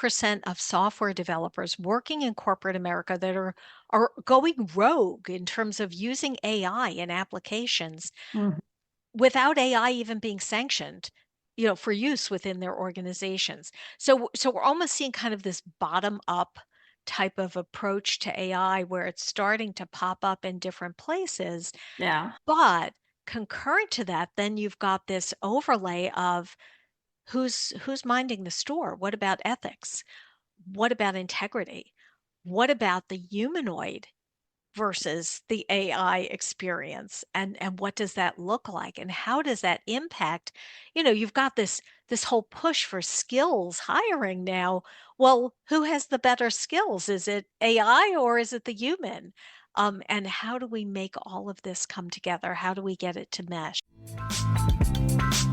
80% of software developers working in corporate America that are going rogue in terms of using AI in applications Mhm. without AI even being sanctioned, for use within their organizations. So we're almost seeing kind of this bottom up type of approach to AI where it's starting to pop up in different places. Yeah. But concurrent to that, then you've got this overlay of who's minding the store? What about ethics? What about integrity? What about the humanoid versus the AI experience, and what does that look like, and how does that impact? You've got this whole push for skills hiring now. Well, who has the better skills? Is it AI or is it the human? And how do we make all of this come together? How do we get it to mesh?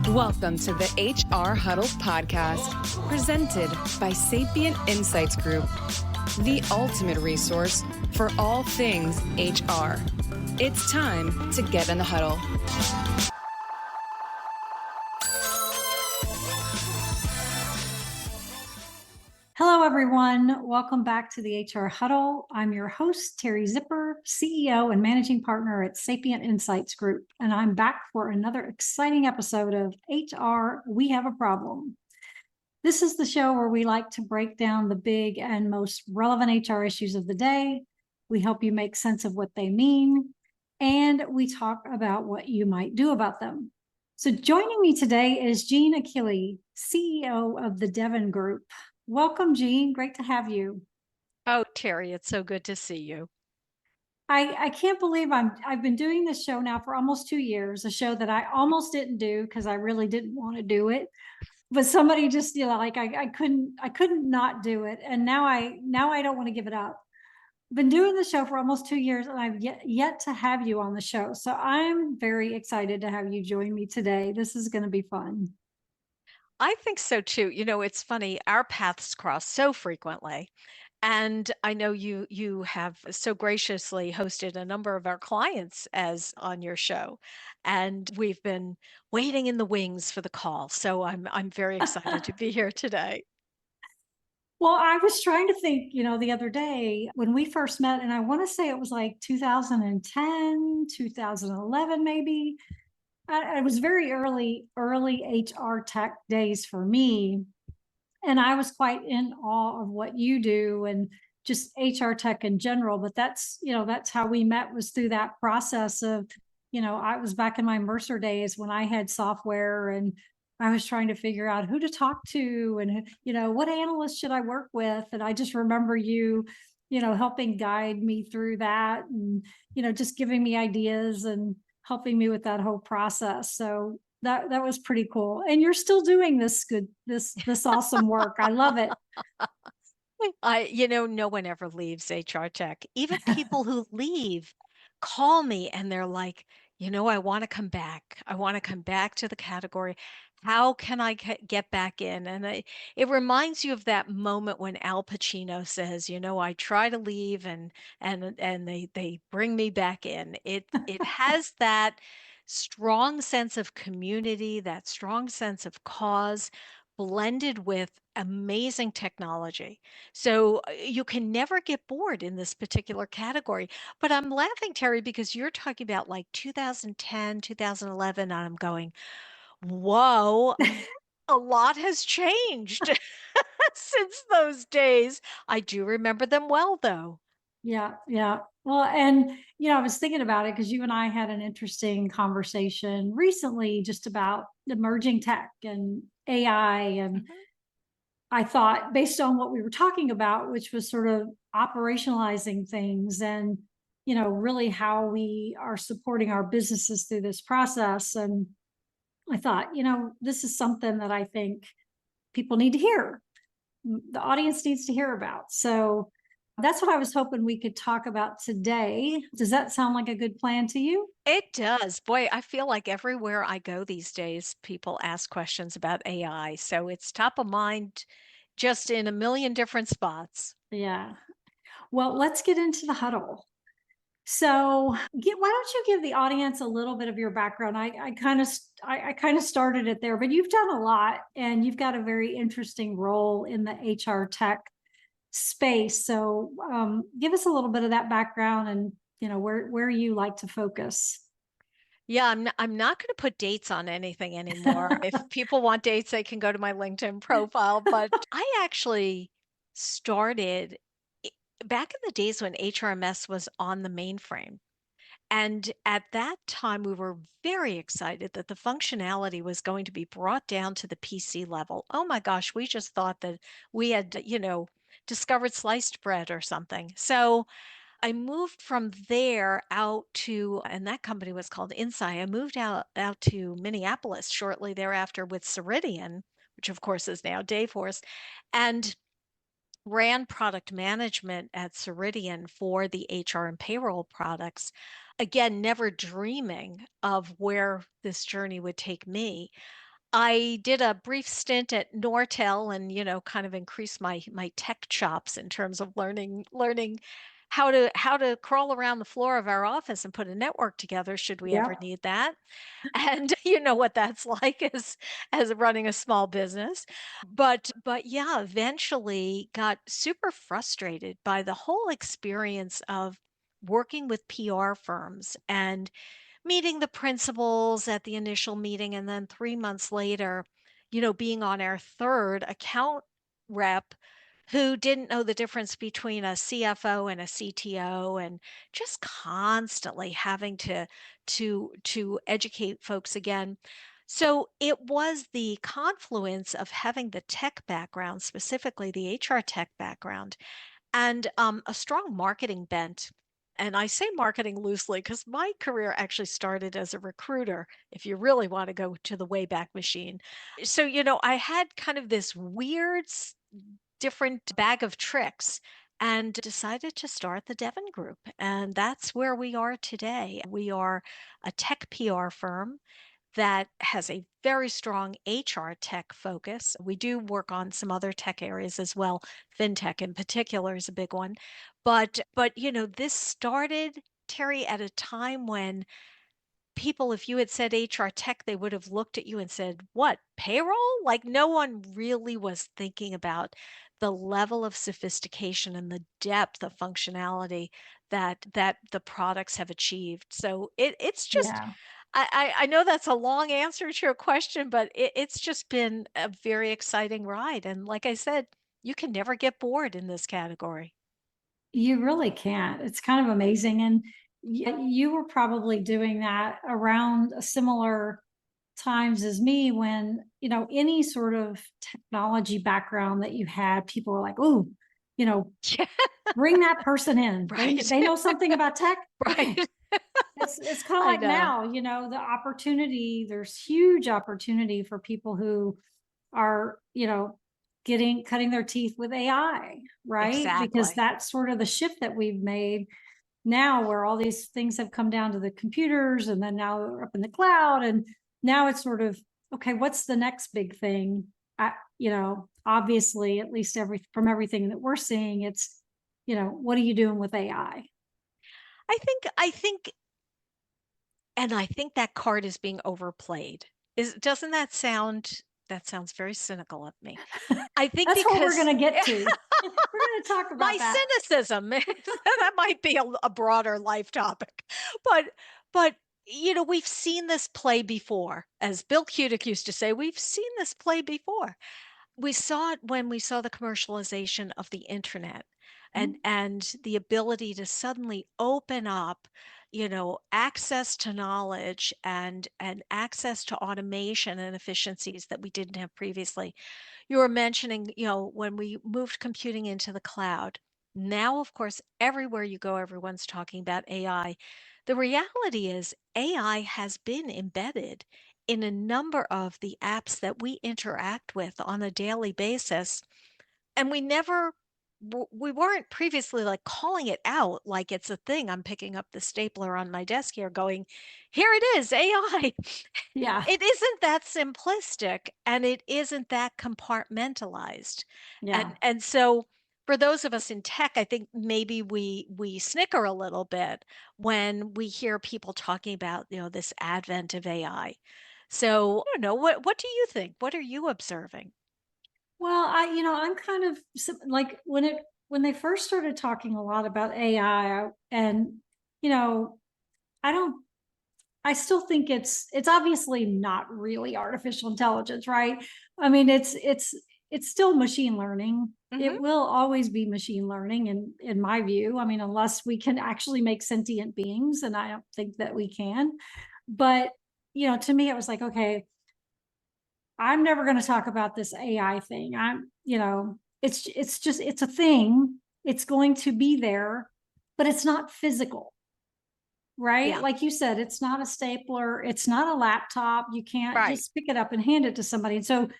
Welcome to the HR Huddle podcast, presented by Sapient Insights Group, the ultimate resource for all things HR. It's time to get in the huddle. Hello, everyone. Welcome back to the HR Huddle. I'm your host, Teri Zipper, CEO and Managing Partner at Sapient Insights Group, and I'm back for another exciting episode of HR We Have a Problem. This is the show where we like to break down the big and most relevant HR issues of the day. We help you make sense of what they mean, and we talk about what you might do about them. So joining me today is Jeanne Achille, CEO of the Devon Group. Welcome, Jeanne. Great to have you. Oh, Terry, it's so good to see you. I can't believe I've been doing this show now for almost 2 years, a show that I almost didn't do because I really didn't want to do it. But somebody just, like I couldn't not do it. And now I don't want to give it up. Been doing the show for almost 2 years, and I've yet to have you on the show. So I'm very excited to have you join me today. This is going to be fun. I think so too. It's funny, our paths cross so frequently. And I know you have so graciously hosted a number of our clients as on your show. And we've been waiting in the wings for the call. So I'm very excited to be here today. Well, I was trying to think, the other day when we first met, and I want to say it was like 2010, 2011, maybe. It was very early HR tech days for me. And I was quite in awe of what you do and just HR tech in general. But that's how we met, was through that process of, I was back in my Mercer days when I had software, and I was trying to figure out who to talk to and, what analyst should I work with. And I just remember you, helping guide me through that, and, just giving me ideas and helping me with that whole process. So that was pretty cool. And you're still doing this awesome work. I love it. No one ever leaves HR tech. Even people who leave call me and they're like, I want to come back. I want to come back to the category. How can I get back in? And it reminds you of that moment when Al Pacino says, I try to leave and they bring me back in. It has that strong sense of community, that strong sense of cause blended with amazing technology. So you can never get bored in this particular category. But I'm laughing, Terry, because you're talking about like 2010, 2011, and I'm going, whoa, a lot has changed since those days. I do remember them well, though. Yeah, yeah. Well, and I was thinking about it because you and I had an interesting conversation recently just about emerging tech and AI. And Mhm. I thought, based on what we were talking about, which was sort of operationalizing things and, really how we are supporting our businesses through this process. And I thought, this is something that I think people need to hear. The audience needs to hear about. So that's what I was hoping we could talk about today. Does that sound like a good plan to you? It does. Boy, I feel like everywhere I go these days, people ask questions about AI. So it's top of mind just in a million different spots. Yeah. Well, let's get into the huddle. So, why don't you give the audience a little bit of your background? I kind of started it there, but you've done a lot, and you've got a very interesting role in the HR tech space. So, give us a little bit of that background, and where you like to focus. Yeah, I'm not going to put dates on anything anymore. If people want dates, they can go to my LinkedIn profile. But I actually started i- back in the days when HRMS was on the mainframe. And at that time, we were very excited that the functionality was going to be brought down to the PC level. Oh my gosh, we just thought that we had, discovered sliced bread or something. So I moved from there out to, and that company was called Insight. I moved out to Minneapolis shortly thereafter with Ceridian, which of course is now Dayforce, and ran product management at Ceridian for the HR and payroll products. Again, never dreaming of where this journey would take me. I did a brief stint at Nortel and, kind of increased my tech chops in terms of learning how to crawl around the floor of our office and put a network together should we ever Yep. need that. And you know what that's like as running a small business. But yeah, eventually got super frustrated by the whole experience of working with PR firms and meeting the principals at the initial meeting, and then 3 months later, being on our third account rep who didn't know the difference between a CFO and a CTO, and just constantly having to educate folks again. So it was the confluence of having the tech background, specifically the HR tech background, and a strong marketing bent. And I say marketing loosely because my career actually started as a recruiter, if you really want to go to the Wayback Machine. So, I had kind of this weird, different bag of tricks and decided to start the Devon Group. And that's where we are today. We are a tech PR firm that has a very strong HR tech focus. We do work on some other tech areas as well. Fintech in particular is a big one. But this started, Terry, at a time when people, if you had said HR tech, they would have looked at you and said, "What, payroll?" Like no one really was thinking about the level of sophistication and the depth of functionality that the products have achieved. So it's just Yeah. I know that's a long answer to your question, but it's just been a very exciting ride. And like I said, you can never get bored in this category. You really can't. It's kind of amazing. And you were probably doing that around a similar times as me when, any sort of technology background that you had, people were like, "Oh, you know, Yeah, bring that person in. They right. they know something about tech." Right. It's kind of I like know. now, the opportunity, there's huge opportunity for people who are, getting cutting their teeth with AI, right? Because Exactly. that's sort of the shift that we've made now where all these things have come down to the computers and then now they're up in the cloud. And now it's sort of, okay, what's the next big thing? Obviously, at least from everything that we're seeing, it's, what are you doing with AI? I think that card is being overplayed. Doesn't that sounds very cynical of me. I think That's what we're because going to get to. We're going to talk my about that. cynicism, that might be a broader life topic. But we've seen this play before. As Bill Kudick used to say, we've seen this play before. We saw it when we saw the commercialization of the internet, and the ability to suddenly open up, access to knowledge and access to automation and efficiencies that we didn't have previously. You were mentioning, when we moved computing into the cloud. Now, of course, everywhere you go, everyone's talking about AI. The reality is AI has been embedded in a number of the apps that we interact with on a daily basis, and we weren't previously like calling it out like it's a thing. I'm picking up the stapler on my desk here going, here it is, AI. Yeah. It isn't that simplistic and it isn't that compartmentalized. Yeah. And so for those of us in tech, I think maybe we snicker a little bit when we hear people talking about, this advent of AI. So, I don't know, what do you think? What are you observing? Well, I'm kind of like when they first started talking a lot about AI, and you know, I don't I still think it's obviously not really artificial intelligence, right? I mean, it's still machine learning. Hmm. It will always be machine learning in my view. I mean, unless we can actually make sentient beings, and I don't think that we can. But, to me it was like, okay, I'm never going to talk about this AI thing. It's a thing. It's going to be there, but it's not physical, right? Yeah, Like you said, it's not a stapler, it's not a laptop. You can't right. just pick it up and hand it to somebody. And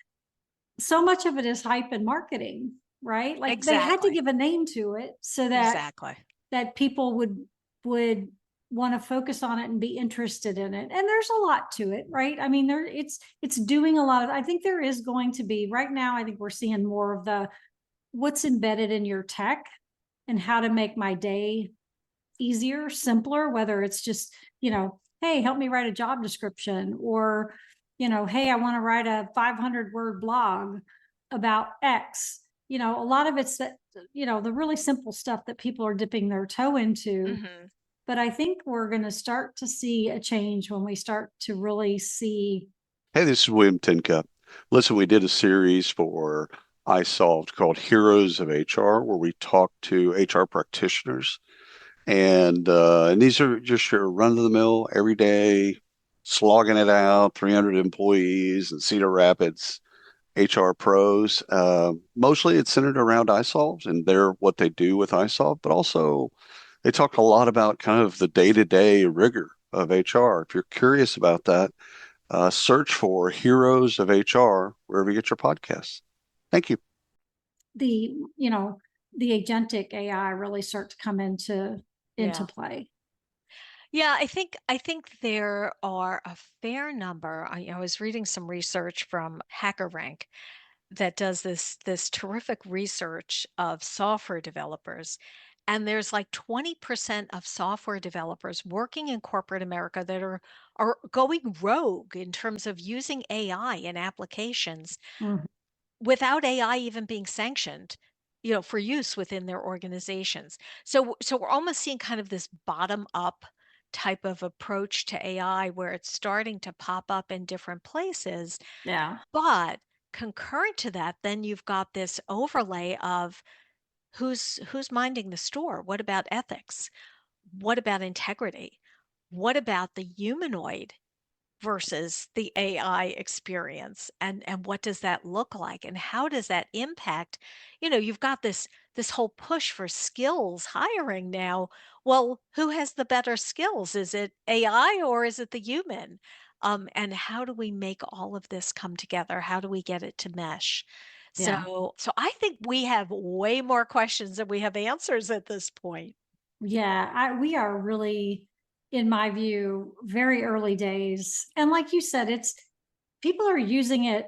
so much of it is hype and marketing, right? Like they had to Exactly. give a name to it so that Exactly. people would want to focus on it and be interested in it. And there's a lot to it, right? I mean, it's doing a lot of, I think there is going to be right now, I think we're seeing more of the what's embedded in your tech and how to make my day easier, simpler, whether it's just, hey, help me write a job description, or, hey, I want to write a 500-word blog about X. A lot of it's that, the really simple stuff that people are dipping their toe into. Hmm. But I think we're going to start to see a change when we start to really see. Hey, this is William Tincup. Listen, we did a series for iSolved called Heroes of HR, where we talk to HR practitioners, and these are just your run-of-the-mill, everyday, slogging it out, 300 employees in Cedar Rapids HR pros. Mostly, it's centered around iSolved and what they do with iSolved, but also they talk a lot about kind of the day-to-day rigor of HR. If you're curious about that, search for Heroes of HR wherever you get your podcasts. Thank you. The the agentic AI really start to come into Yeah. play. Yeah, I think there are a fair number. I was reading some research from HackerRank that does this terrific research of software developers. And there's like 20% of software developers working in corporate America that are going rogue in terms of using AI in applications Mhm. without AI even being sanctioned, for use within their organizations. So we're almost seeing kind of this bottom up type of approach to AI where it's starting to pop up in different places. Yeah. But concurrent to that, then you've got this overlay of who's minding the store? What about ethics? What about integrity? What about the humanoid versus the AI experience, and what does that look like, and how does that impact? You've got this whole push for skills hiring now. Well, who has the better skills? Is it AI or is it the human? And how do we make all of this come together? How do we get it to mesh? Yeah. So I think we have way more questions than we have answers at this point. Yeah, we are really, in my view, very early days. And like you said, it's people are using it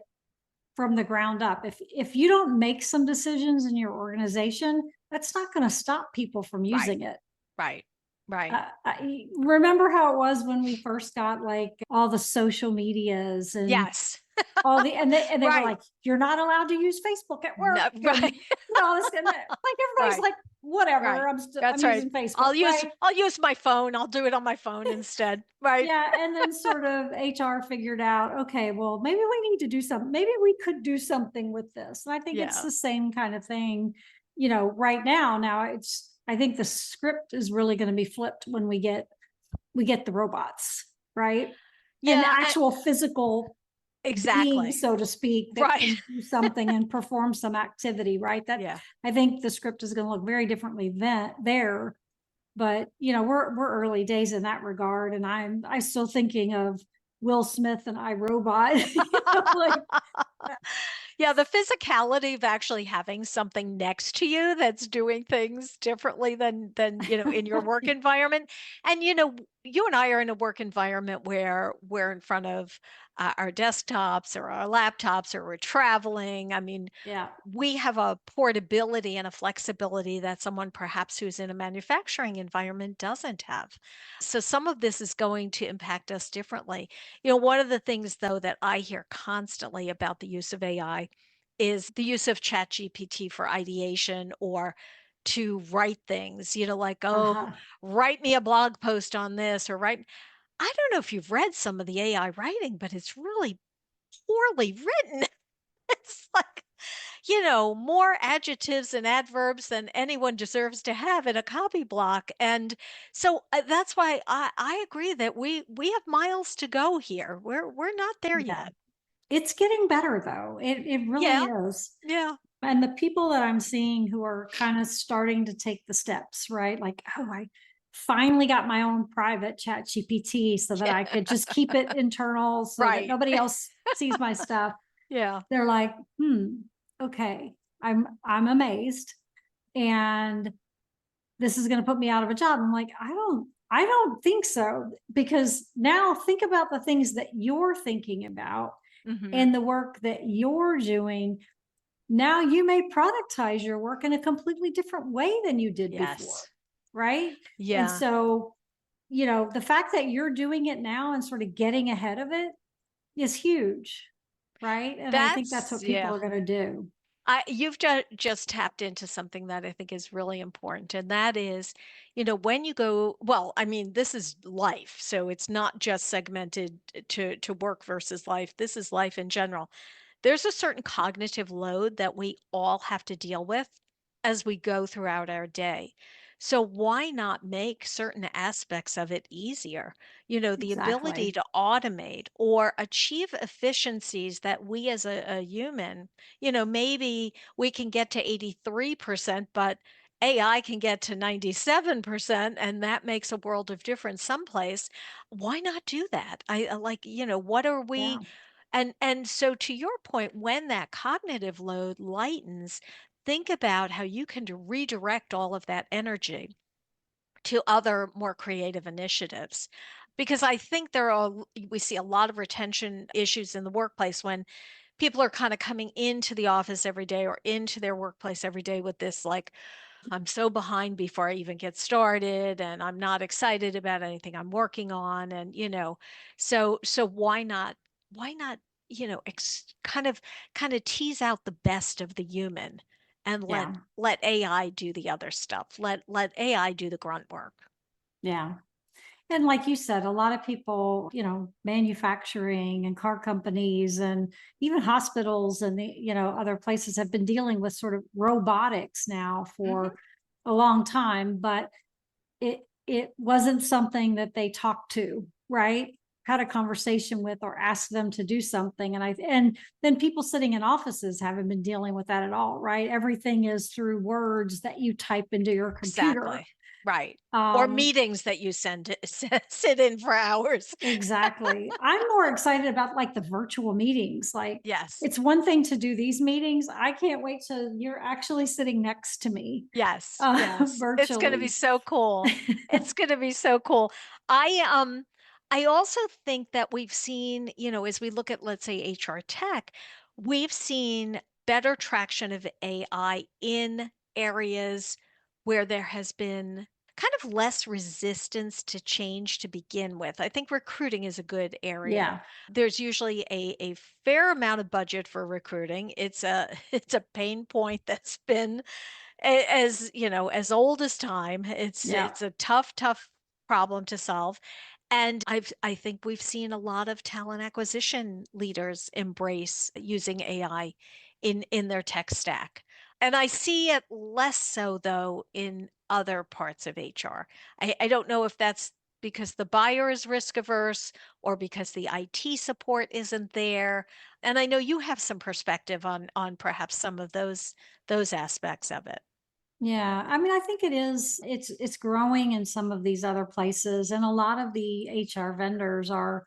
from the ground up. If you don't make some decisions in your organization, that's not going to stop people from Right, using it. right, right. I remember how it was when we first got like all the social medias and Yes. all and they were Right. like, you're not allowed to use Facebook at work, No, and right. all this, and that, like everybody's Right, like, whatever, right. I'm That's right. using Facebook, I'll use right? I'll use my phone. I'll do it on my phone instead. Right. Yeah, and then sort of HR figured out, okay, well, maybe we need to do something. Maybe we could do something with this. And I think it's Yeah. the same kind of thing, right now. Now I think the script is really going to be flipped when we get the robots, right? And Yeah, actual physical beings, exactly. so to speak, that Right. can do something and perform some activity, right? That Yeah. I think the script is going to look very differently there. But we're early days in that regard, and I still thinking of Will Smith and iRobot. Like, Yeah, the physicality of actually having something next to you that's doing things differently than in your work environment. And you and I are in a work environment where we're in front of our desktops or our laptops, or we're traveling. I mean, Yeah. we have a portability and a flexibility that someone perhaps who's in a manufacturing environment doesn't have. So some of this is going to impact us differently. One of the things though that I hear constantly about the use of AI is the use of ChatGPT for ideation or to write things, like, oh, Uh-huh. write me a blog post on this, or write. I don't know if you've read some of the AI writing, but it's really poorly written. It's like, more adjectives and adverbs than anyone deserves to have in a copy block. And so that's why I agree that we have miles to go here. We're not there Yeah. yet. It's getting better though. It really Yeah. is. Yeah. And the people that I'm seeing who are kind of starting to take the steps, right? Like, oh, I finally got my own private chat GPT so that I could just keep it internal so that Right. nobody else sees my stuff. Yeah. They're like, okay, I'm amazed. And this is going to put me out of a job. I'm like, I don't think so. Because now think about the things that you're thinking about Hmm. and the work that you're doing. Now you may productize your work in a completely different way than you did before. Yes. Right. And Yeah. so, the fact that you're doing it now and sort of getting ahead of it is huge. Right. And I think that's what people Yeah. are going to do. You've just tapped into something that I think is really important, and that is, when you go, well, I mean, this is life, so it's not just segmented to work versus life. This is life in general. There's a certain cognitive load that we all have to deal with as we go throughout our day. So why not make certain aspects of it easier? The ability Exactly. to automate or achieve efficiencies that we as a human, maybe we can get to 83%, but AI can get to 97%, and that makes a world of difference someplace. Why not do that? I like, what are Yeah. we, and so to your point, when that cognitive load lightens, think about how you can redirect all of that energy to other more creative initiatives. Because I think we see a lot of retention issues in the workplace when people are kind of coming into the office every day or into their workplace every day with this, like, I'm so behind before I even get started, and I'm not excited about anything I'm working on. And, so why not, kind of tease out the best of the human and let Yeah. let AI do the other stuff. Let AI do the grunt work. Yeah. And like you said, a lot of people, manufacturing and car companies and even hospitals and other places have been dealing with sort of robotics now Hmm. for a long time, but it wasn't something that they talked to, right? Had a conversation with or asked them to do something. And then people sitting in offices haven't been dealing with that at all, right? Everything is through words that you type into your computer. Exactly. Right. Or Um, meetings that you sit in for hours. Exactly. I'm more excited about like the virtual meetings. Like Yes. it's one thing to do these meetings. I can't wait till you're actually sitting next to me Yes, yes. It's gonna be virtually. so cool. It's gonna be so cool. I also think that we've seen, as we look at, let's say, HR tech, we've seen better traction of AI in areas where there has been kind of less resistance to change to begin with. I think recruiting is a good area. Yeah. There's usually a fair amount of budget for recruiting. It's a it's a pain point that's been as as old as time. Yeah. It's a tough problem to solve. And I think we've seen a lot of talent acquisition leaders embrace using AI in their tech stack. And I see it less so though in other parts of HR. I don't know if that's because the buyer is risk averse or because the IT support isn't there. And I know you have some perspective on perhaps some of those aspects of it. Yeah. I mean, I think it's growing in some of these other places. And a lot of the HR vendors are,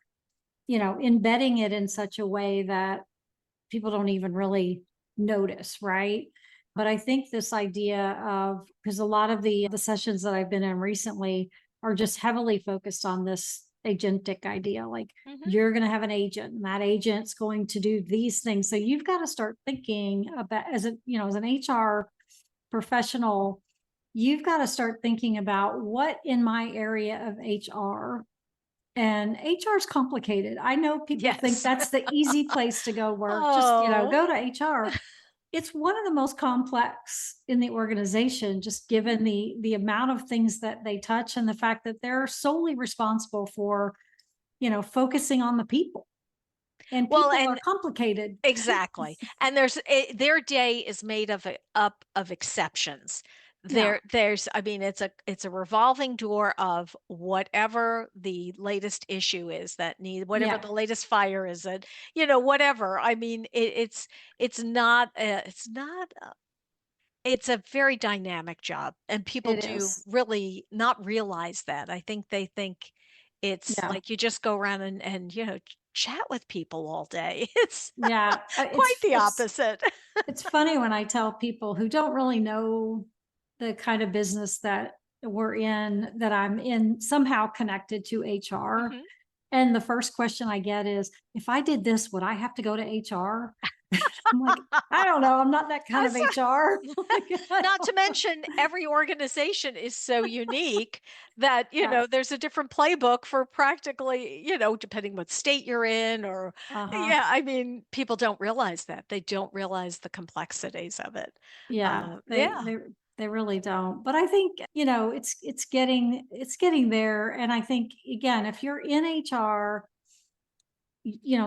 embedding it in such a way that people don't even really notice, right? But I think this idea of, because a lot of the sessions that I've been in recently are just heavily focused on this agentic idea. Like Mhm. you're going to have an agent and that agent's going to do these things. So you've got to start thinking about as a, as an HR professional, you've got to start thinking about what in my area of HR. And HR is complicated. I know people think Yes. that's the easy place to go work. Just, Oh. go to HR. It's one of the most complex in the organization, just given the amount of things that they touch and the fact that they're solely responsible for, focusing on the people. And Well, people are and complicated. exactly. And their day is made up of exceptions. Yeah. I mean, it's a revolving door of whatever the latest issue is whatever Yeah. the latest fire is, that, whatever. I mean, it's a very dynamic job, and people It do is. really not realize that. I think they think it's Yeah. like you just go around and chat with people all day. It's Yeah. quite the opposite. It's funny when I tell people who don't really know the kind of business that we're in, that I'm in somehow connected to HR. Mhm. And the first question I get is, if I did this, would I have to go to HR? I'm like, I don't know. I'm not that kind of That's HR. not to mention every organization is so unique that, Yeah. there's a different playbook for practically, depending what state you're in, or Uh-huh. yeah, I mean, people don't realize that. They don't realize the complexities of it. Yeah. They Yeah. they they really don't. But I think, it's getting there. And I think again, if you're in HR,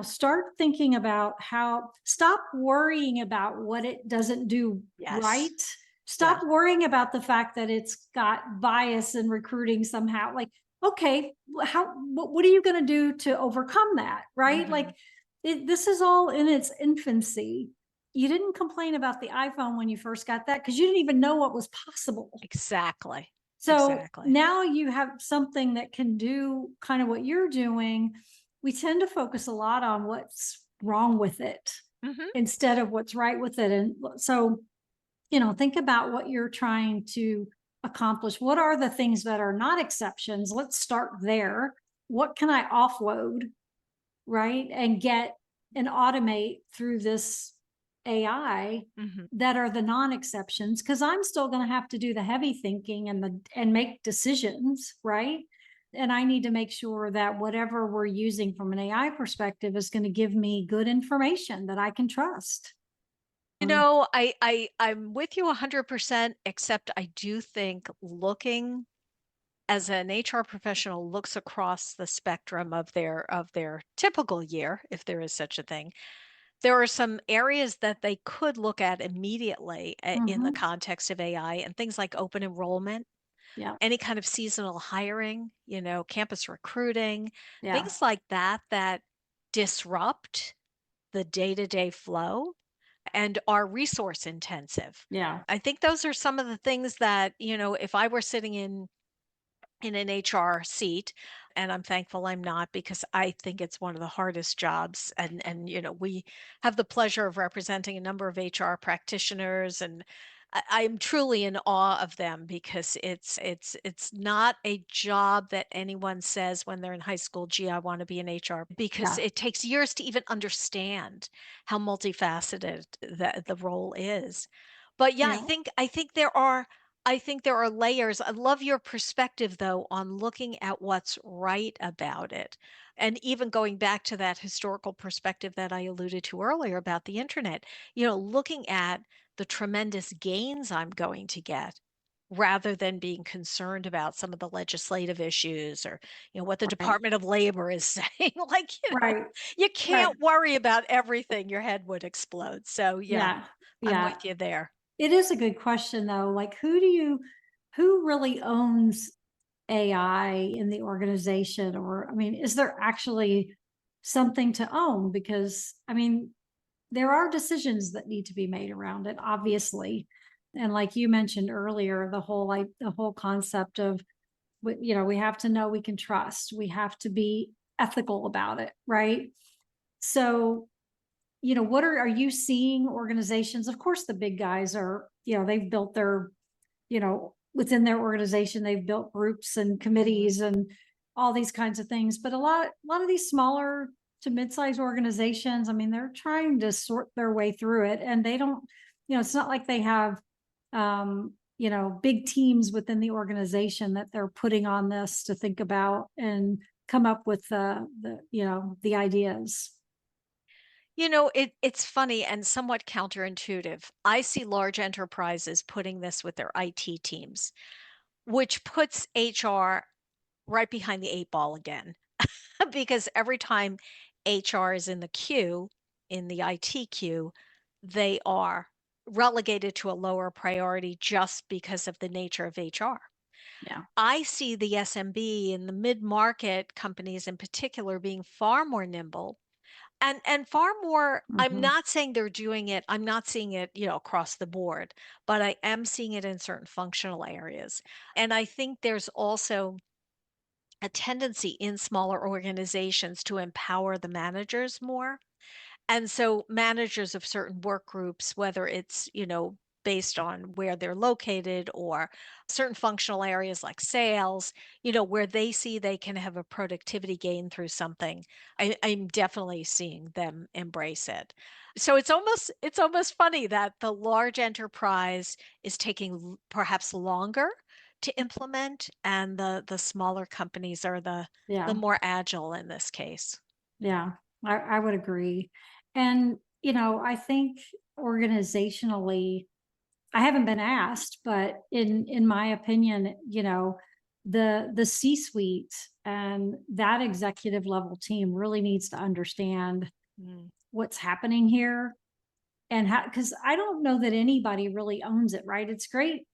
start thinking about stop worrying about what it doesn't do Yes. right. Yeah. Stop worrying about the fact that it's got bias in recruiting somehow. Like, okay, what are you going to do to overcome that? Right. Mhm. Like, this is all in its infancy. You didn't complain about the iPhone when you first got that because you didn't even know what was possible. Exactly. So Exactly. now you have something that can do kind of what you're doing. We tend to focus a lot on what's wrong with it Mhm. instead of what's right with it. And so, think about what you're trying to accomplish. What are the things that are not exceptions? Let's start there. What can I offload, right? And get and automate through this AI Mhm. that are the non-exceptions, because I'm still going to have to do the heavy thinking and make decisions, right? And I need to make sure that whatever we're using from an AI perspective is going to give me good information that I can trust. I'm with you 100%, except I do think looking as an HR professional looks across the spectrum of their typical year, if there is such a thing, there are some areas that they could look at immediately in the Mm-hmm. context of AI, and things like open enrollment, Yeah. any kind of seasonal hiring, campus recruiting, Yeah. things like that disrupt the day-to-day flow and are resource intensive. Yeah. I think those are some of the things that, if I were sitting in an HR seat, and I'm thankful I'm not, because I think it's one of the hardest jobs, and we have the pleasure of representing a number of HR practitioners, and I'm truly in awe of them, because it's not a job that anyone says when they're in high school, gee, I want to be in HR, because Yeah. it takes years to even understand how multifaceted the role is. But yeah, Yeah. I think there are layers. I love your perspective, though, on looking at what's right about it. And even going back to that historical perspective that I alluded to earlier about the internet, looking at the tremendous gains I'm going to get, rather than being concerned about some of the legislative issues, or what the Right. Department of Labor is saying. Like, Right. you Right. can't worry about everything, your head would explode. So yeah, Yeah. I'm Yeah. with you there. It is a good question though. Like, who really owns AI in the organization? Or, I mean, is there actually something to own? Because, I mean, there are decisions that need to be made around it, obviously. And like you mentioned earlier, the whole concept of, we have to know we can trust, we have to be ethical about it, right? So, what are you seeing organizations? Of course, the big guys are, they've built their, within their organization, they've built groups and committees and all these kinds of things. But a lot of these smaller to mid-sized organizations, I mean, they're trying to sort their way through it, and they don't, it's not like they have, big teams within the organization that they're putting on this to think about and come up with the ideas. It's funny and somewhat counterintuitive. I see large enterprises putting this with their IT teams, which puts HR right behind the 8 ball again. Because every time HR is in the queue, in the IT queue, they are relegated to a lower priority just because of the nature of HR. Yeah. I see the SMB and the mid-market companies in particular being far more nimble and far more. I'm Mhm. not saying they're doing it. I'm not seeing it, across the board, but I am seeing it in certain functional areas. And I think there's also a tendency in smaller organizations to empower the managers more. And so managers of certain work groups, whether it's, based on where they're located or certain functional areas like sales, where they see they can have a productivity gain through something, I'm definitely seeing them embrace it. So it's almost funny that the large enterprise is taking perhaps longer to implement, and the smaller companies are the Yeah. more agile in this case. Yeah, I would agree. And, I think organizationally, I haven't been asked, but in my opinion, the C-suite and that executive level team really needs to understand Mm. what's happening here and how, because I don't know that anybody really owns it, right? It's great.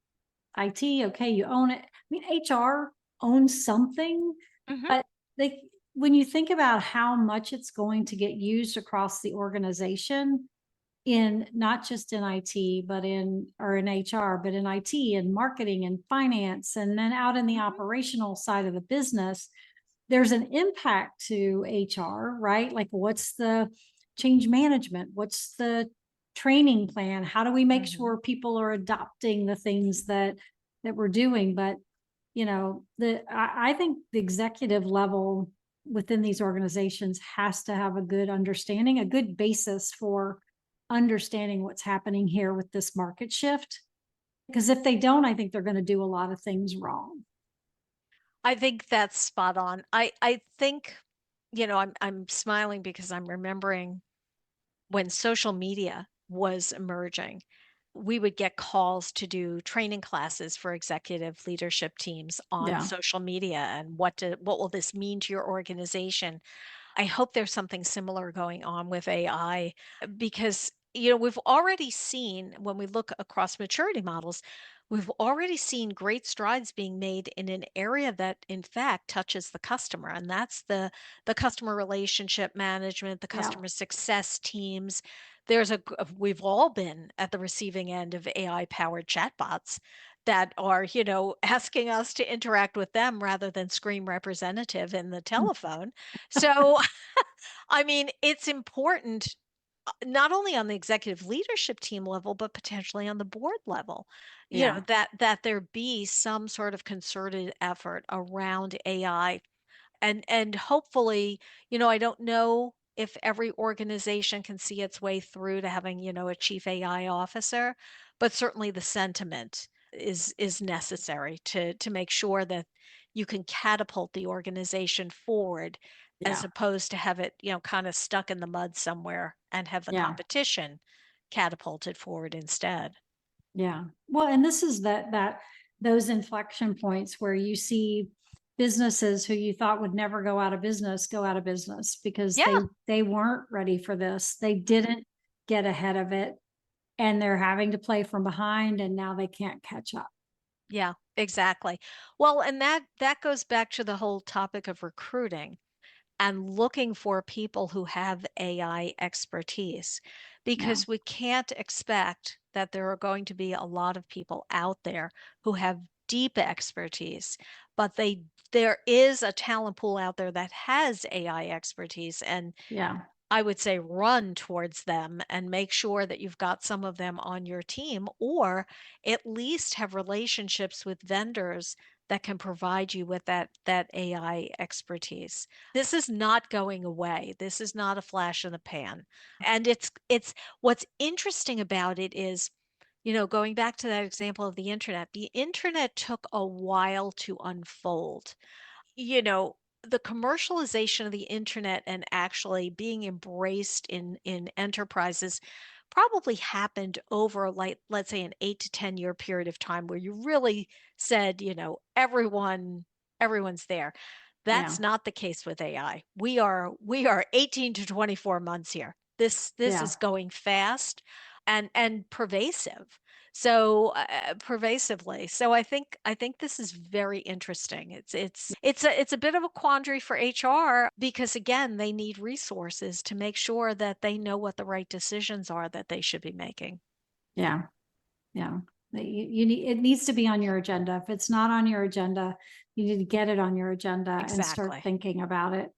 IT, okay, you own it. I mean, HR owns something, Mhm. but they, when you think about how much it's going to get used across the organization, in not just in IT, but in HR, but in IT and marketing and finance, and then out in the Mhm. operational side of the business, there's an impact to HR, right? Like, what's the change management? What's the training plan? How do we make Mhm. sure people are adopting the things that we're doing? But I think the executive level within these organizations has to have a good understanding, a good basis for understanding what's happening here with this market shift. Because if they don't, I think they're going to do a lot of things wrong. I think that's spot on. I think, I'm smiling because I'm remembering when social media was emerging, we would get calls to do training classes for executive leadership teams on Yeah. social media and what will this mean to your organization. I hope there's something similar going on with AI because, we've already seen when we look across maturity models, we've already seen great strides being made in an area that in fact touches the customer, and that's the customer relationship management, the Yeah. customer success teams. We've all been at the receiving end of AI powered chatbots that are, asking us to interact with them rather than scream representative in the telephone. So, I mean, it's important not only on the executive leadership team level, but potentially on the board level, Yeah. that there be some sort of concerted effort around AI. And hopefully, I don't know if every organization can see its way through to having, a chief AI officer, but certainly the sentiment is necessary to make sure that you can catapult the organization forward as Yeah. opposed to have it, kind of stuck in the mud somewhere and have the Yeah. competition catapulted forward instead. Yeah. Well, and this is that those inflection points where you see businesses who you thought would never go out of business because Yeah. they weren't ready for this. They didn't get ahead of it, and they're having to play from behind, and now they can't catch up. Yeah, exactly. Well, and that goes back to the whole topic of recruiting and looking for people who have AI expertise, Yeah. because we can't expect that there are going to be a lot of people out there who have deep expertise, but there is a talent pool out there that has AI expertise, and Yeah. I would say run towards them and make sure that you've got some of them on your team, or at least have relationships with vendors that can provide you with that AI expertise. This is not going away. This is not a flash in the pan. And it's what's interesting about it is, going back to that example of the internet took a while to unfold. you know, the commercialization of the internet and actually being embraced in enterprises probably happened over, like, let's say, an 8 to 10 year period of time where you really said, everyone's there. Yeah. That's not the case with AI. We are 18 to 24 months here. This Yeah. is going fast and pervasive. So pervasively. So I think this is very interesting. It's a bit of a quandary for HR because, again, they need resources to make sure that they know what the right decisions are that they should be making. Yeah. Yeah. You need, it needs to be on your agenda. If it's not on your agenda, you need to get it on your agenda and start Exactly. thinking about it.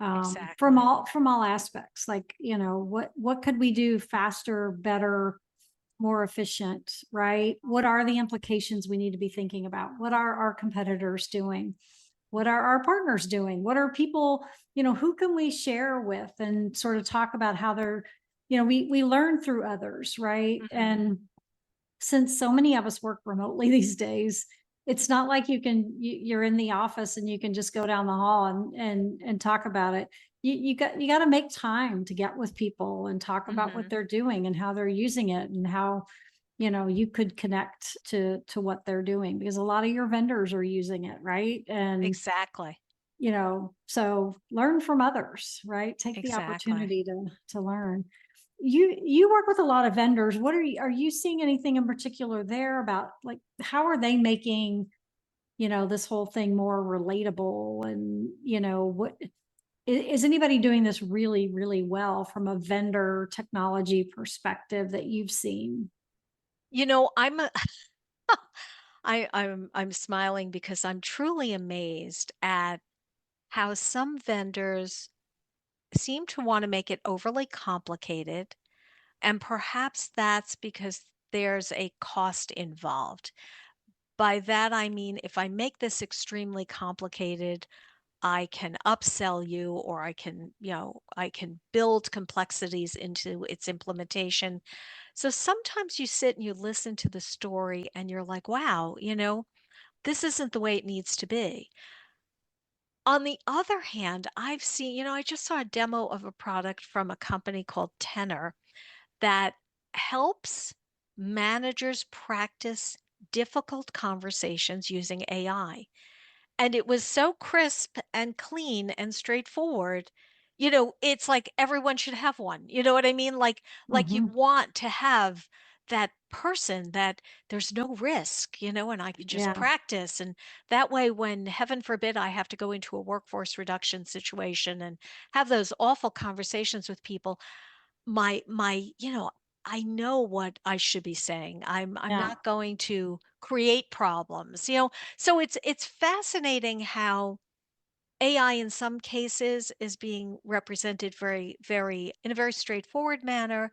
Exactly. From all aspects, like, what could we do faster, better, more efficient, right? What are the implications we need to be thinking about? What are our competitors doing? What are our partners doing? What are people, who can we share with and sort of talk about how they're, we learn through others, right? Mhm. And since so many of us work remotely these days, it's not like you're in the office and you can just go down the hall and talk about it. You got to make time to get with people and talk about what Mhm. they're doing and how they're using it and how you could connect to what they're doing, because a lot of your vendors are using it, right? And Exactly. so learn from others, right? Take the Exactly. opportunity to learn. You work with a lot of vendors. Are you seeing anything in particular there about, like, how are they making, this whole thing more relatable? And, what is anybody doing this really, really well from a vendor technology perspective that you've seen? I'm I'm smiling because I'm truly amazed at how some vendors seem to want to make it overly complicated. And perhaps that's because there's a cost involved. By that, I mean, if I make this extremely complicated, I can upsell you, or I can build complexities into its implementation. So sometimes you sit and you listen to the story and you're like, wow, this isn't the way it needs to be. On the other hand, I've seen, I just saw a demo of a product from a company called Tenor that helps managers practice difficult conversations using AI. And it was so crisp and clean and straightforward. It's like everyone should have one. You know what I mean? Like you Hmm. want to have that person that there's no risk, and I can just Yeah. practice. And that way, when heaven forbid I have to go into a workforce reduction situation and have those awful conversations with people, I know what I should be saying. I'm Yeah. not going to create problems. So it's fascinating how AI in some cases is being represented very, very, in a very straightforward manner,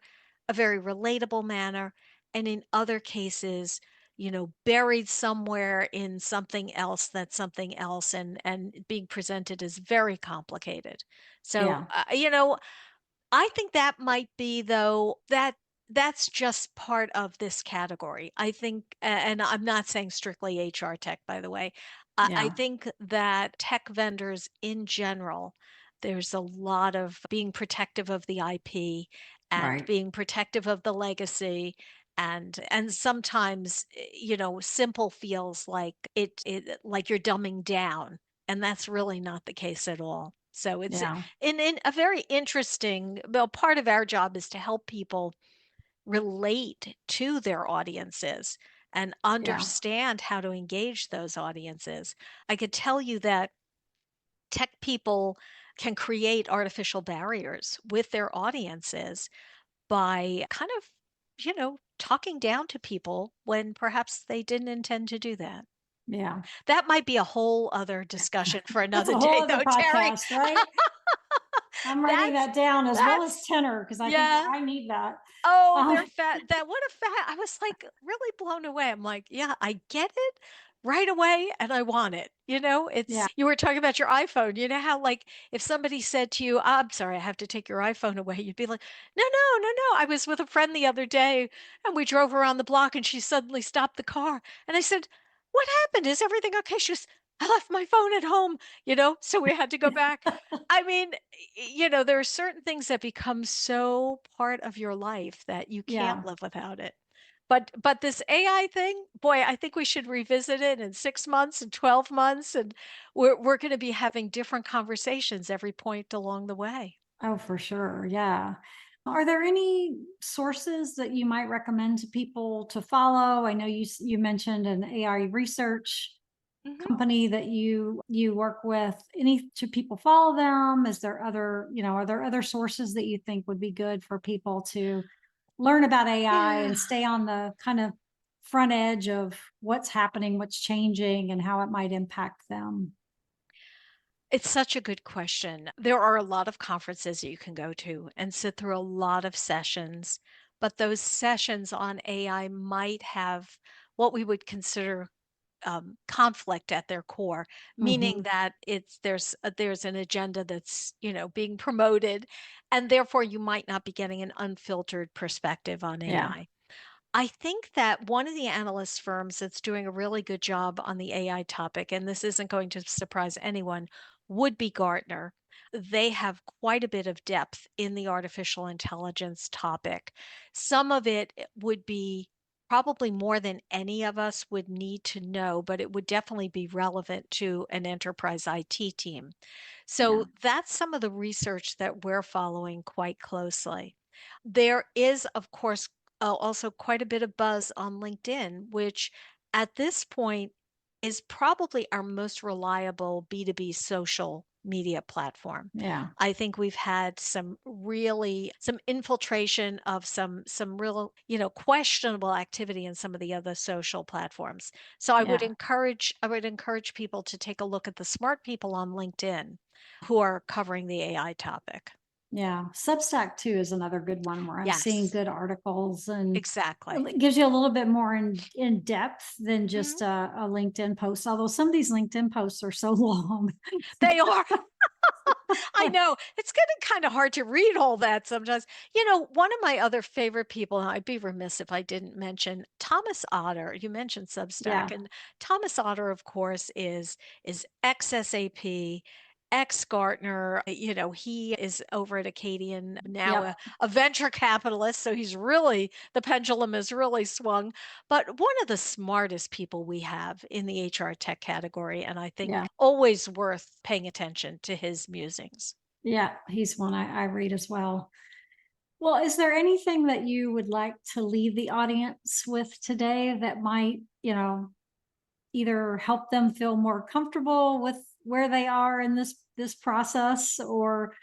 a very relatable manner, and in other cases, buried somewhere in something else that's something else, and being presented as very complicated. So Yeah. I think that might be, though, that's just part of this category. I think, and I'm not saying strictly HR tech, by the way. I Yeah. think that tech vendors in general, there's a lot of being protective of the IP and Right. being protective of the legacy. And sometimes, simple feels like it like you're dumbing down, and that's really not the case at all. So it's Yeah. in a very interesting, well, part of our job is to help people relate to their audiences and Yeah. understand how to engage those audiences. I could tell you that tech people can create artificial barriers with their audiences by kind of, talking down to people when perhaps they didn't intend to do that. Yeah. That might be a whole other discussion for That's another a whole day, other though, Terry. podcast, right? I'm writing That's that down as well as that's tenor because I think yeah. I need that. Oh, Um, they're fat. That what a fat. I was like really blown away. I'm like, yeah, I get it right away and I want it. yeah. You were talking about your iPhone. You know how like if somebody said to you, I'm sorry, I have to take your iPhone away, you'd be like, no, no, no, no. I was with a friend the other day and we drove around the block and she suddenly stopped the car. And I said, what happened? Is everything okay? She goes, I left my phone at home, so we had to go back. I mean, there are certain things that become so part of your life that you can't Yeah. live without it. But this AI thing, boy, I think we should revisit it in 6 months and 12 months, and we're going to be having different conversations every point along the way. Oh, for sure. Yeah. Are there any sources that you might recommend to people to follow? I know you mentioned an AI research Mhm. company that you work with. Any should people follow them? Is there other, are there other sources that you think would be good for people to learn about AI Yeah. and stay on the kind of front edge of what's happening, what's changing, and how it might impact them? It's such a good question. There are a lot of conferences that you can go to and sit through a lot of sessions, but those sessions on AI might have what we would consider conflict at their core, meaning Hmm. that there's an agenda that's being promoted, and therefore you might not be getting an unfiltered perspective on Yeah. AI. I think that one of the analyst firms that's doing a really good job on the AI topic, and this isn't going to surprise anyone, would be Gartner. They have quite a bit of depth in the artificial intelligence topic. Some of it would be probably more than any of us would need to know, but it would definitely be relevant to an enterprise IT team. Yeah. So that's some of the research that we're following quite closely. There is, of course, also quite a bit of buzz on LinkedIn, which at this point is probably our most reliable B2B social media platform. Yeah. I think we've had some infiltration of some real, questionable activity in some of the other social platforms. So Yeah. I would encourage people to take a look at the smart people on LinkedIn who are covering the AI topic. Yeah. Substack too is another good one where I'm seeing Yes, good articles, and exactly. it gives you a little bit more in depth than Mhm. just a LinkedIn post. Although some of these LinkedIn posts are so long. They are. I know. It's getting kind of hard to read all that sometimes. One of my other favorite people, and I'd be remiss if I didn't mention Thomas Otter. You mentioned Substack, Yeah. and Thomas Otter, of course, is ex-SAP, ex-Gartner. He is over at Acadian now, Yep. a venture capitalist. So the pendulum has really swung. But one of the smartest people we have in the HR tech category, and I think Yeah. always worth paying attention to his musings. Yeah. He's one I read as well. Well, is there anything that you would like to leave the audience with today that might, either help them feel more comfortable with where they are in this process, or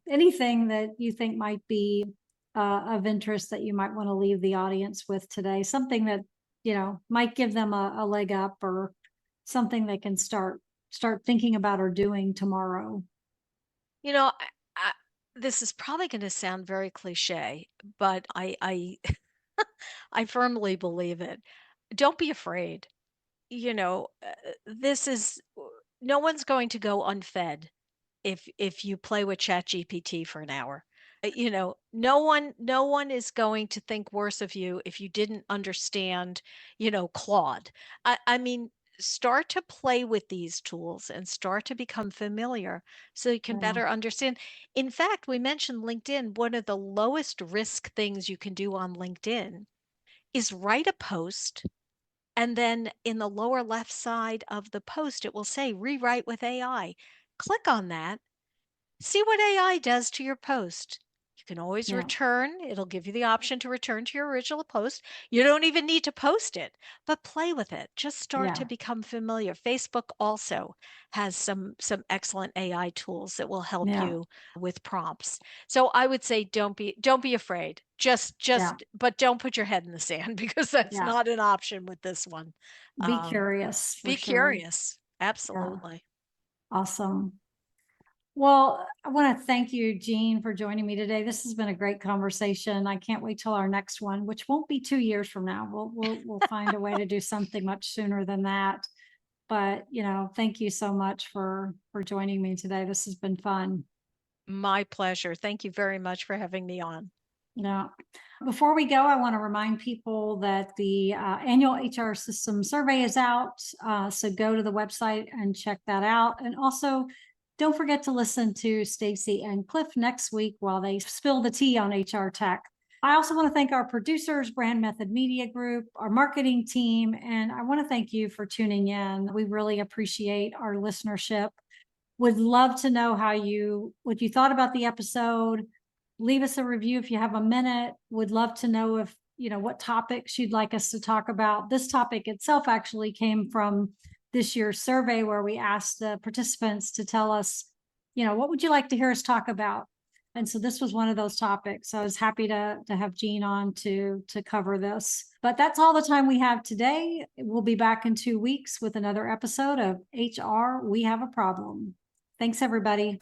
anything that you think might be of interest that you might want to leave the audience with today, something that might give them a leg up, or something they can start thinking about or doing tomorrow? You know, I, this is probably going to sound very cliche, but I firmly believe it. Don't be afraid. This is no one's going to go unfed if you play with ChatGPT for an hour. No one is going to think worse of you if you didn't understand, Claude. I mean, start to play with these tools and start to become familiar so you can Yeah. better understand. In fact, we mentioned LinkedIn. One of the lowest risk things you can do on LinkedIn is write a post, and then in the lower left side of the post, it will say rewrite with AI. Click on that. See what AI does to your post. You can always Yeah. return. It'll give you the option to return to your original post. You don't even need to post it, but play with it. Just start to Yeah. become familiar. Facebook also has some excellent AI tools that will help Yeah. you with prompts. So I would say don't be afraid. Just Yeah. just but don't put your head in the sand because that's Yeah. not an option with this one. Be Um, curious for be sure. curious. Yeah. Absolutely. Awesome. Well, I want to thank you, Jeanne, for joining me today. This has been a great conversation. I can't wait till our next one, which won't be 2 years from now. We'll find a way to do something much sooner than that. But thank you so much for joining me today. This has been fun. My pleasure. Thank you very much for having me on. Before we go, I want to remind people that the annual HR system survey is out. So go to the website and check that out. And also, don't forget to listen to Stacy and Cliff next week while they spill the tea on HR tech. I also want to thank our producers, Brand Method Media Group, our marketing team, and I want to thank you for tuning in. We really appreciate our listenership. Would love to know what you thought about the episode. Leave us a review if you have a minute. Would love to know if, what topics you'd like us to talk about. This topic itself actually came from this year's survey where we asked the participants to tell us, what would you like to hear us talk about? And so this was one of those topics. I was happy to have Jeanne on to cover this. But that's all the time we have today. We'll be back in 2 weeks with another episode of HR We Have a Problem. Thanks, everybody.